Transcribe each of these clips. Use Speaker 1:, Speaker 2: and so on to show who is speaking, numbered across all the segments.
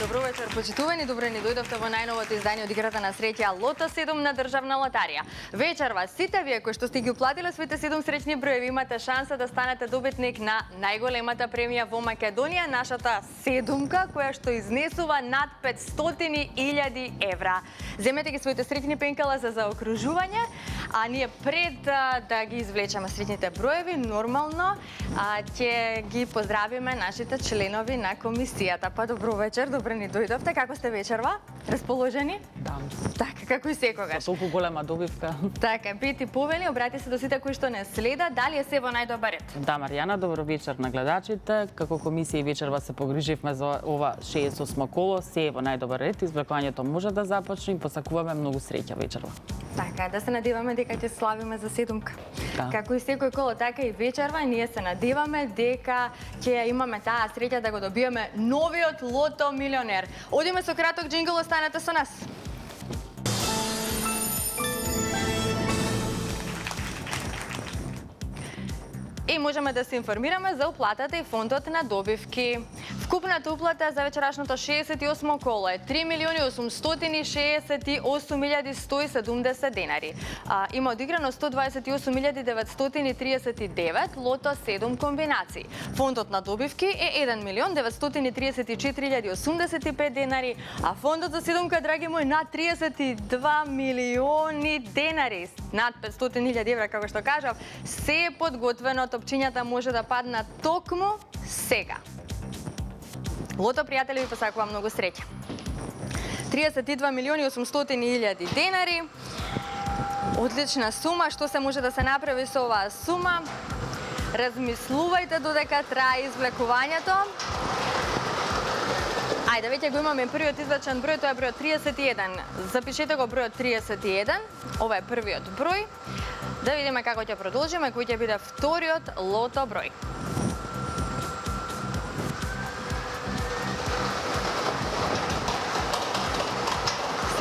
Speaker 1: Добро вечер, почитувани, добре ни дојдовте во најновото издание од играта на среќа Лото 7 на државна лотарија. Вечерва сите вие кои што сте ги уплатиле своите 7 среќни броеви имате шанса да станете добитник на најголемата премија во Македонија, нашата седумка која што изнесува над 500.000 евра. Земете ги своите среќни пенкала за заокружување, а ние пред да ги извлечеме среќните броеви, нормално ќе ги поздравиме нашите членови на комисијата. Па добро вечер, добре ни дојдовте. Како сте вечерва? Расположени?
Speaker 2: Да.
Speaker 1: Така, како и секогаш.
Speaker 2: Толку голема добивка.
Speaker 1: Така, пети повели, обрати се до сите кои што не следат, дали е се во најдобар ред?
Speaker 2: Да, Маријана, добро вечер на гледачите. Како комисија и вечерва се погриживме за ова 68 коло, се е во најдобар ред, извлекувањето може да започне и посакуваме многу среќа вечерва.
Speaker 1: Така, да се надеваме дека ќе славиме за седумка.
Speaker 2: Да.
Speaker 1: Како и секој коло, така и вечерва, ние се надеваме дека ќе имаме таа среќа да го добиеме новиот лото милионер. Одиме со краток џингл, останете со нас. И можеме да се информираме за уплатата и фондот на добивки. Вкупната уплата за вечерашното 68 коло е 3.868.170 денари. Има одиграно 128.939 лото 7 комбинации. Фондот на добивки е 1.934.085 денари, а фондот за седумка, драги мои, над 32 милиони денари. Над 500.000 евра, како што кажав, се е подготвено, топчињата може да паднат токму сега. Лото, пријатели, ви посакувам многу среќа. 32.800.000 денари. Одлична сума. Што се може да се направи со оваа сума? Размислувајте додека трае извлекувањето. Ајде, веќе го имаме првиот извлечен број, тоа е бројот 31. Запишете го бројот 31. Ова е првиот број. Да видиме како ќе продолжиме, кој ќе биде вториот лото број.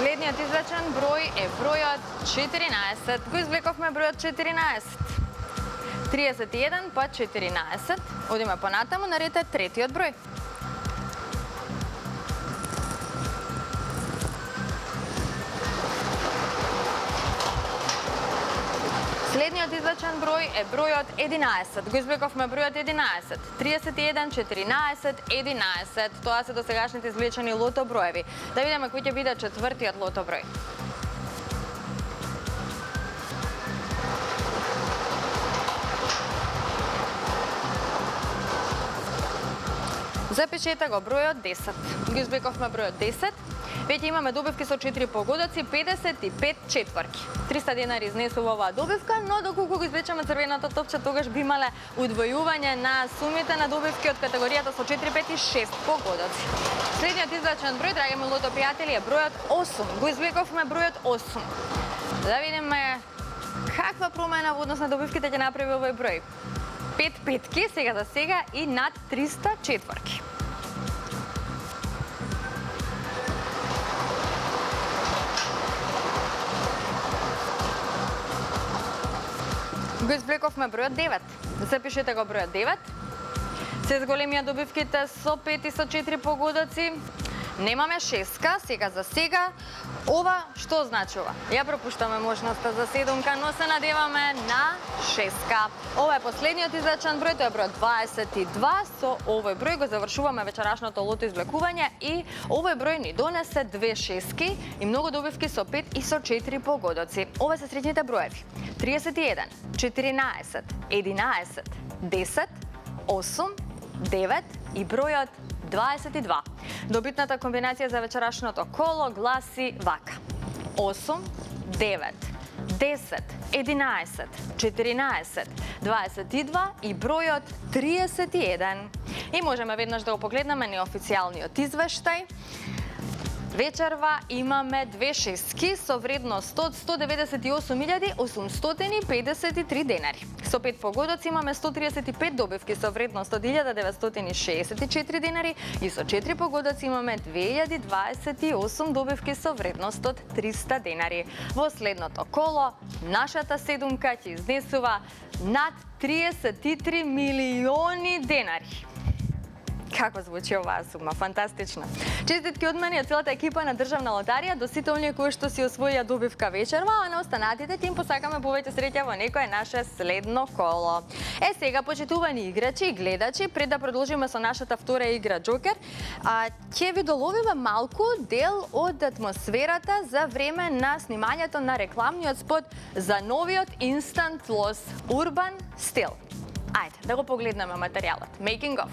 Speaker 1: Следниот извлечен број е бројот 14. Го извлековме бројот 14. 31 па 14. Одиме понатаму, на ред е третиот број. Следниот извлечен број е бројот 11. Го извлековме бројот 11. 31, 14, 11. Тоа се досегашните извлечени лото броеви. Да видиме кој ќе биде четвртиот лото број. Запишете го бројот 10. Го извлековме бројот 10. Веќе имаме добивки со 4 погодоци, 55 четврки. 300 денари изнесува оваа добивка, но доколку го извлечеме црвеното топче, тогаш би имале удвојување на сумите на добивки од категоријата со 4, 5 и 6 погодоци. Следниот извлечен број, драги мои лото пријатели, е бројот 8. Го извлековме бројот 8. Да видиме каква промена во однос на добивките ќе направи овој број. 5 петки, сега за сега, и над 300 четврки. Го извлековме бројот 9. Запишете го бројот 9. Се зголемија добивките со 5 и со 4 погодоци. Немаме шеска, сега за сега. Ова што значува? Ја пропуштаме можноста за седумка, но се надеваме на шеска. Ова е последниот извлечен број, тоа е бројот 22. Со овој број го завршуваме вечерашното лото извлекување и овој број ни донесе 2 шески и многу добивки со 5 и со 4 погодоци. Ова се среќните броеви. 31, 14, 11, 10, 8, 9 и бројот 22. Добитната комбинација за вечерашното коло гласи вака. 8, 9, 10, 11, 14, 22 и бројот 31. И можеме веднаш да го погледнеме неофицијалниот извештај. Вечерва имаме 2 шестки со вредност од 198.853 денари. Со 5 погодоци имаме 135 добивки со вредност од 1964 денари и со 4 погодоци имаме 2028 добивки со вредност од 300 денари. Во следното коло нашата седумка ќе изнесува над 33 милиони денари. Како звучи оваа сума? Фантастично. Честитки од мене и од целата екипа на Државна лотарија до сите оние кои што си освоија добивка вечерва, а на останатите ти им посакаме повеќе среќа во некое наше следно коло. Сега, почитувани играчи и гледачи, пред да продолжиме со нашата втора игра Джокер, ќе ви доловиме малку дел од атмосферата за време на снимањето на рекламниот спот за новиот Instant Loss Urban Style. Ајде, да го погледнеме материјалот. Making of.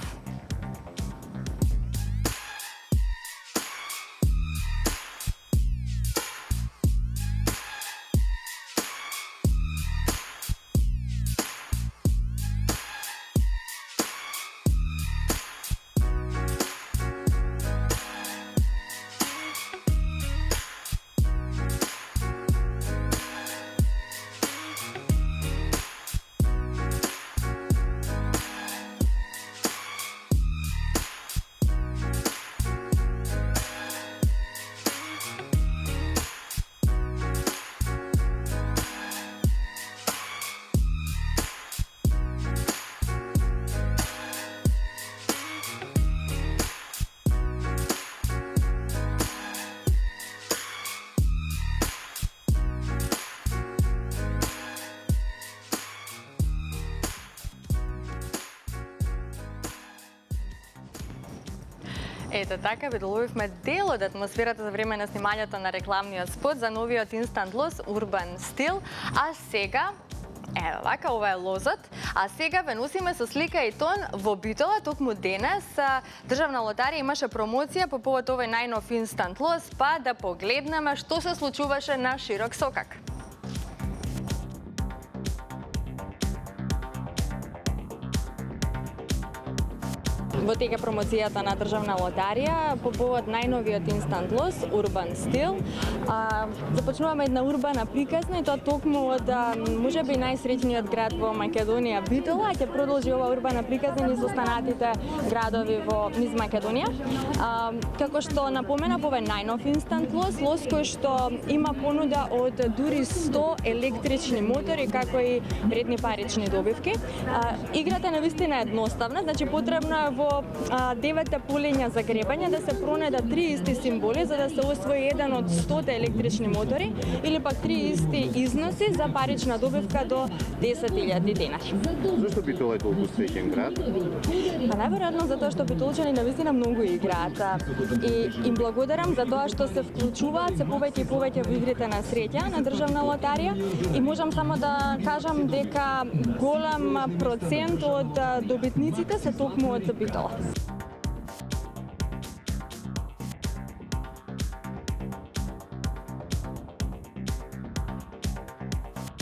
Speaker 1: Ето така, ви доловивме дел од атмосферата за време на снимањето на рекламниот спот за новиот Instant Loss Urban Style, а сега ево вака, ова е лозот, а сега ве носиме со слика и тон во Битола. Токму денес Државна лотарија имаше промоција по повод овој најнов Instant Loss, па да погледнеме што се случуваше на широк сокак. Во тека промоцијата на Државна лотарија по повод најновиот Instant Loss Urban Style. Започнуваме една урбана приказна и тоа токму од можеби најсреќниот град во Македонија Битола. Ќе продолжи ова урбана приказна низ останатите градови во низ Македонија. Како што напомена по овој најнов Instant Loss, лос кој што има понуда од дури 100 електрични мотори како и редни парични добивки. Играта навистина е едноставна, значи потребно е во 9 полиња за гребање да се пронедат 3 исти символи за да се освои еден од 100 електрични мотори или пак 3 исти износи за парична добивка до 10.000 денари.
Speaker 3: Зашто Битола е толку среќен град?
Speaker 1: Па најверојатно затоа што битолчани навистина многу играат и им благодарам за тоа што се вклучуваат се повеќе и повеќе во игрите на среќа на Државна лотарија и можам само да кажам дека голем процент од добитниците се токму од Битола.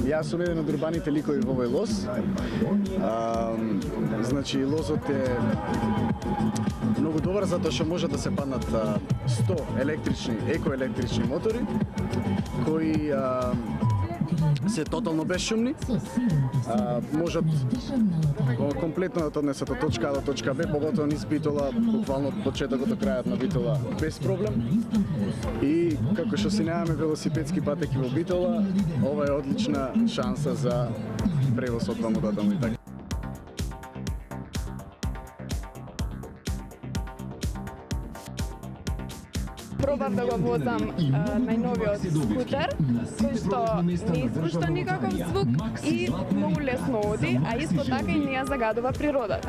Speaker 3: Јас сум еден од урбаните ликови во овој лос. Значи, лосот е многу добар затоа што може да се паднат 100 електрични, екоелектрични мотори кои се тотално безшумни, можат комплетно да однесат од точка А до точка Б, поготово низ Битола, буквално од почетокот до крајот на Битола без проблем. И како што си немаме велосипедски патеки во Битола, ова е одлична шанса за превоз од таму до таму и така.
Speaker 4: Пробав да го возам најновиот скутер, кој што не испушта никаков звук и многу лесно оди, а исто така и не ја загадува природата.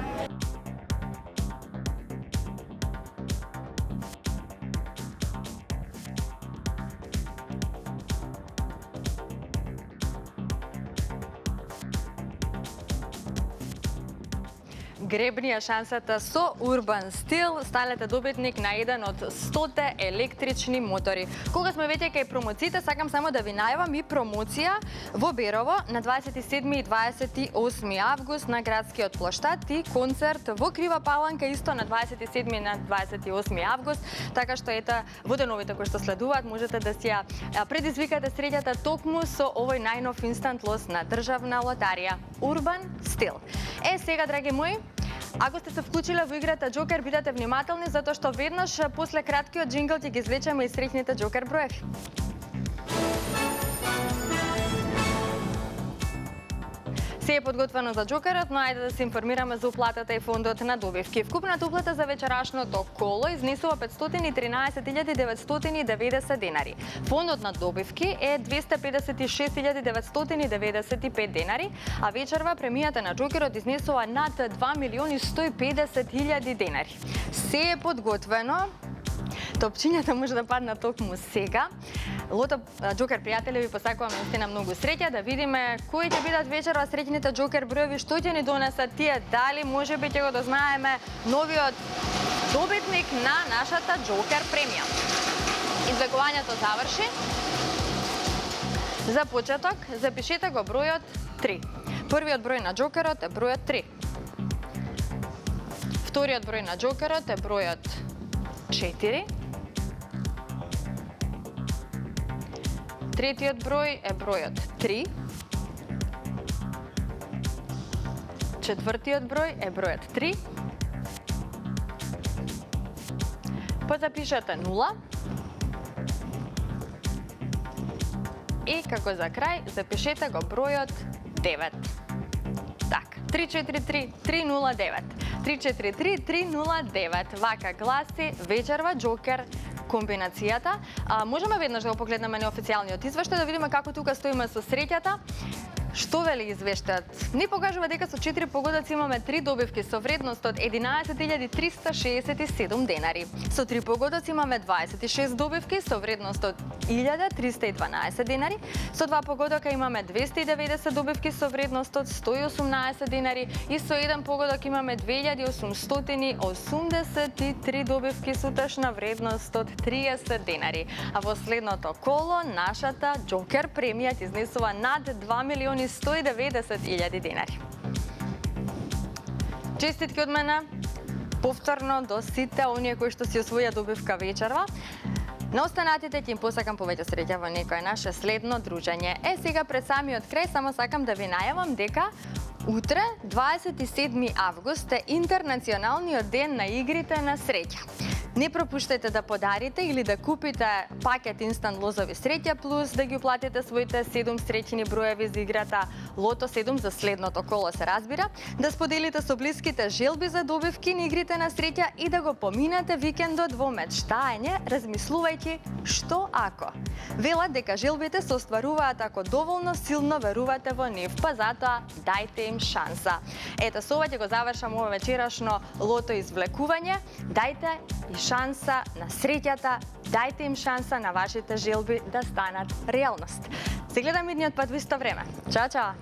Speaker 1: Гребнија шансата со Urban Style, станете добитник на еден од 100 електрични мотори. Кога сме веќе кај промоциите, сакам само да ви најавам и промоција во Берово на 27 и 28 август на градскиот плоштад и концерт во Крива Паланка исто на 27 и на 28 август, така што ето во деновите кои што следуваат можете да си ја предизвикате среќата токму со овој најнов Instant Loss на Државна лотарија Urban Style. Сега, драги мои, ако сте се вклучиле во играта Джокер, бидете внимателни, затоа што веднаш после краткиот джингл ќе ги извлечеме и среќните Джокер броеви. Се е подготвено за джокерот, но ајде да се информираме за уплатата и фондот на добивки. Вкупната уплата за вечерашното коло изнесува 513.990 денари. Фондот на добивки е 256.995 денари, а вечерва премијата на джокерот изнесува над 2.150.000 денари. Се е подготвено. Топчињата може да паднат токму сега. Лото Джокер пријатели ви посакуваме наистина многу среќа, да видиме кои ќе бидат вечерва среќните Джокер броеви, што ќе ни донесат тие, дали можеби ќе го дознаеме новиот добитник на нашата Джокер премија. Извлекувањето заврши. За почеток запишете го бројот 3. Првиот број на Джокерот е бројот 3. Вториот број на Джокерот е бројот 4. Третиот број е бројот 3. Четвртиот број е бројот 3. Позапишете 0. И како за крај запишете го бројот 9. Така, 343-309. 343-309. Вака гласи вечерва Джокер комбинацијата. Можеме веднаш да го погледнеме неофицијалниот извештај, да видиме како тука стоиме со среќата. Што вели извештајот? Ни покажува дека со 4 погодаци имаме 3 добивки со вредност од 11.367 денари. Со 3 погодаци имаме 26 добивки со вредност од 1.312 денари. Со 2 погодока имаме 290 добивки со вредност од 118 денари и со 1 погодок имаме 2.883 добивки со течна вредност од 30 денари. А во следното коло нашата Джокер премија изнесува над 2.190.000 денари. Честитки од мене повторно до сите оние кои што си освоја добивка вечерва. На останатите ќе им посакам повеќе среќа во некое наше следно дружење. Сега пред самиот крај само сакам да ви најавам дека утре, 27 август, е интернационалниот ден на игрите на среќа. Не пропуштајте да подарите или да купите пакет инстант лозови среќа плюс да ги уплатите своите 7 среќни броеви за играта Лото 7 за следното коло, се разбира, да споделите со блиските желби за добивки на игрите на среќа и да го поминете викендот во мечтаење, размислувајќи што ако. Велат дека желбите се остваруваат ако доволно силно верувате во нив, па затоа дајте им шанса. Ето, со ова ќе го завршам ова вечерашно лото извлекување. Дајте и шанса на среќата, дајте им шанса на вашите желби да станат реалност. Се гледаме идниот пат во исто време. Чао, чао!